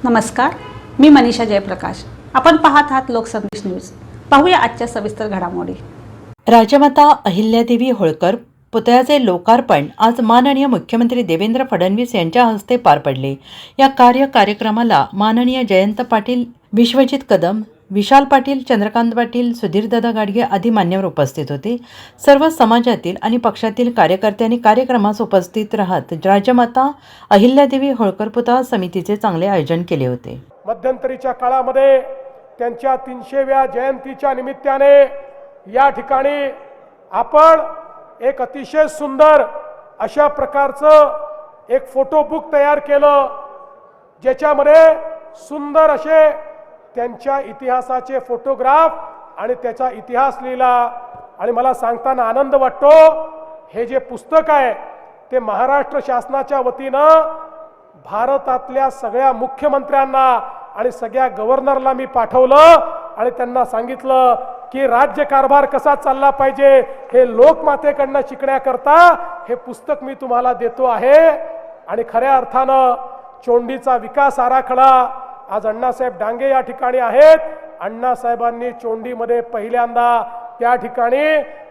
नमस्कार, मी मनीषा जयप्रकाश। आपण पाहत आहात लोकसंदेश न्यूज। पाहूया आजच्या सविस्तर घडामोडी। राजमाता अहिल्यादेवी होळकर पुतळ्याचे लोकार्पण आज माननीय मुख्यमंत्री देवेंद्र फडणवीस यांच्या हस्ते पार पडले। या कार्यक्रमाला माननीय जयंत पाटील, विश्वजित कदम, विशाल पाटील, चंद्रकांत पाटील, सुधीरदादा गाडगे आदी मान्यवर उपस्थित होते। सर्व समाजातील आणि पक्षातील कार्यकर्त्यांनी कार्यक्रमास उपस्थित राहत राजमाता अहिल्यादेवी होळकर पुतळा समितीचे चांगले आयोजन केले होते। मध्यंतरीच्या काळामध्ये त्यांच्या 300व्या जयंतीच्या निमित्ताने या ठिकाणी आपण एक अतिशय सुंदर अशा प्रकारचं एक फोटो बुक तयार केलं, ज्याच्यामध्ये सुंदर असे त्यांच्या इतिहासाचे फोटोग्राफ आणि त्याचा इतिहास लिहिला। आणि मला सांगताना आनंद वाटतो, हे जे पुस्तक आहे ते महाराष्ट्र शासनाच्या वतीनं भारतातल्या सगळ्या मुख्यमंत्र्यांना आणि सगळ्या गव्हर्नरला मी पाठवलं आणि त्यांना सांगितलं की राज्यकारभार कसा चालला पाहिजे हे लोकमातेकडनं शिकण्याकरता हे पुस्तक मी तुम्हाला देतो आहे। आणि खऱ्या अर्थानं चोंडीचा विकास आराखडा आज अण्णासाहेब डांगे या ठिकाणी आहेत। अण्णासाहेबांनी चोंडीमध्ये पहिल्यांदा त्या ठिकाणी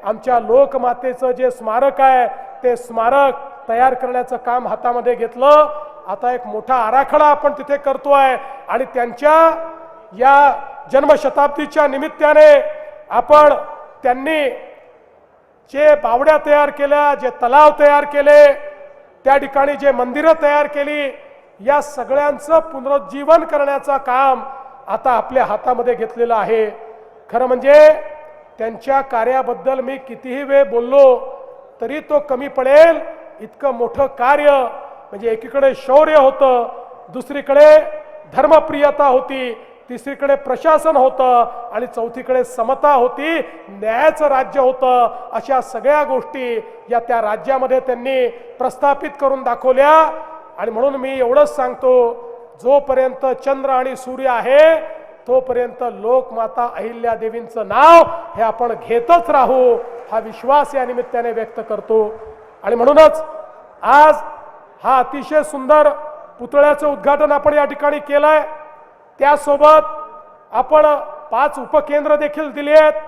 आमच्या लोकमातेचं जे स्मारक आहे ते स्मारक तयार करण्याचं काम हातामध्ये घेतलं। आता एक मोठा आराखडा आपण तिथे करतोय आणि त्यांच्या या जन्मशताब्दीच्या निमित्ताने आपण त्यांनी जे बावड्या तयार केल्या, जे तलाव तयार केले, त्या ठिकाणी जे मंदिरं तयार केली, या सगळ्यांचं पुनरुज्जीवन करण्याचं काम आता आपल्या हातामध्ये घेतलेलं आहे। खरं म्हणजे त्यांच्या कार्याबद्दल मी कितीही वेळ बोललो तरी तो कमी पडेल। इतकं मोठं कार्य म्हणजे एकीकडे शौर्य होतं, दुसरीकडे धर्मप्रियता होती, तिसरीकडे प्रशासन होतं आणि चौथीकडे समता होती, न्यायाचं राज्य होतं। अशा सगळ्या गोष्टी या त्या राज्यामध्ये त्यांनी प्रस्थापित करून दाखवल्या। आणि म्हणून मी एवढंच सांगतो, जोपर्यंत चंद्र आणि सूर्य आहे तोपर्यंत लोकमाता अहिल्यादेवींचं नाव हे आपण घेतच राहू, हा विश्वास या निमित्ताने व्यक्त करतो। आणि म्हणूनच आज हा अतिशय सुंदर पुतळ्याचं उद्घाटन आपण या ठिकाणी केलंय। त्यासोबत आपण 5 उपकेंद्र देखील दिली आहेत।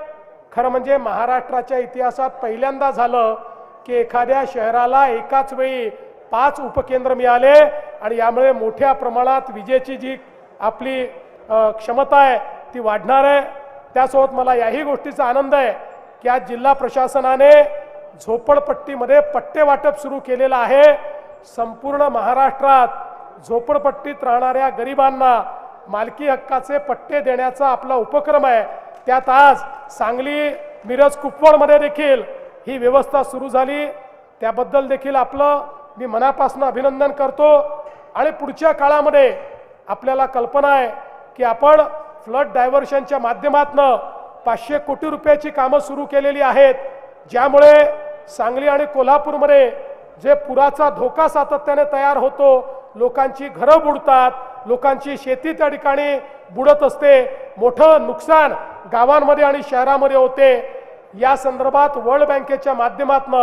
खरं म्हणजे महाराष्ट्राच्या इतिहासात पहिल्यांदा झालं की एखाद्या शहराला एकाच वेळी 5 उपकेंद्र मिळाले आणि यामुळे मोठ्या प्रमाणात विजेची जी आपली क्षमता आहे ती वाढणार आहे। त्यासोबत मला याही गोष्टीचा आनंद आहे की आज जिल्हा प्रशासनाने झोपडपट्टीमध्ये पट्टे वाटप सुरू केलेलं आहे। संपूर्ण महाराष्ट्रात झोपडपट्टीत राहणाऱ्या गरिबांना मालकी हक्काचे पट्टे देण्याचा आपला उपक्रम आहे। त्यात आज सांगली, मिरज, कुपवाडमध्ये देखील ही व्यवस्था सुरू झाली। त्याबद्दल देखील आपलं मी मनापासून अभिनंदन करतो। आणि पुढच्या काळामध्ये आपल्याला कल्पना आहे की आपण फ्लड डायव्हर्शनच्या माध्यमातून 500 कोटी रुपयाची कामं सुरू केलेली आहेत, ज्यामुळे सांगली आणि कोल्हापूरमध्ये जे पुराचा धोका सातत्याने तयार होतो, लोकांची घरं बुडतात, लोकांची शेती त्या ठिकाणी बुडत असते, मोठं नुकसान गावांमध्ये आणि शहरामध्ये होते। या संदर्भात वर्ल्ड बँकेच्या माध्यमातून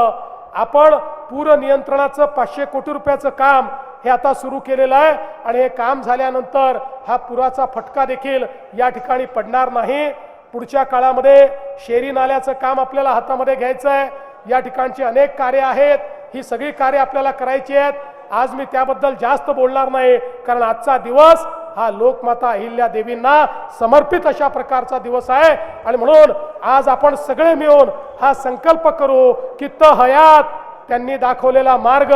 आपण पूर नियंत्रणाचं 500 कोटी रुपयाचं काम हे आता सुरू केलेलं आहे। आणि हे काम झाल्यानंतर हा पुराचा फटका देखील या ठिकाणी पडणार नाही। पुढच्या काळामध्ये शेरी नाल्याचं काम आपल्याला हातामध्ये घ्यायचं आहे। या ठिकाणची अनेक कार्य आहेत, ही सगळी कार्य आपल्याला करायची आहेत। आज मी त्याबद्दल जास्त बोलणार नाही, कारण आजचा दिवस हा लोकमाता अहिल्यादेवींना समर्पित अशा प्रकारचा दिवस आहे। आणि म्हणून आज आपण सगळे मिळून हा संकल्प करू की हयात त्यांनी दाखवलेला मार्ग,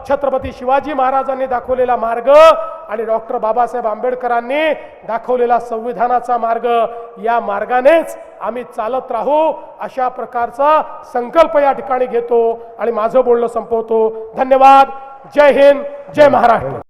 छत्रपती शिवाजी महाराजांनी दाखवलेला मार्ग आणि डॉक्टर बाबासाहेब आंबेडकरांनी दाखवलेला संविधानाचा मार्ग, या मार्गानेच आम्ही चालत राहू अशा प्रकारचा संकल्प या ठिकाणी घेतो आणि माझं बोलणं संपवतो। धन्यवाद। जय हिंद, जय महाराष्ट्र।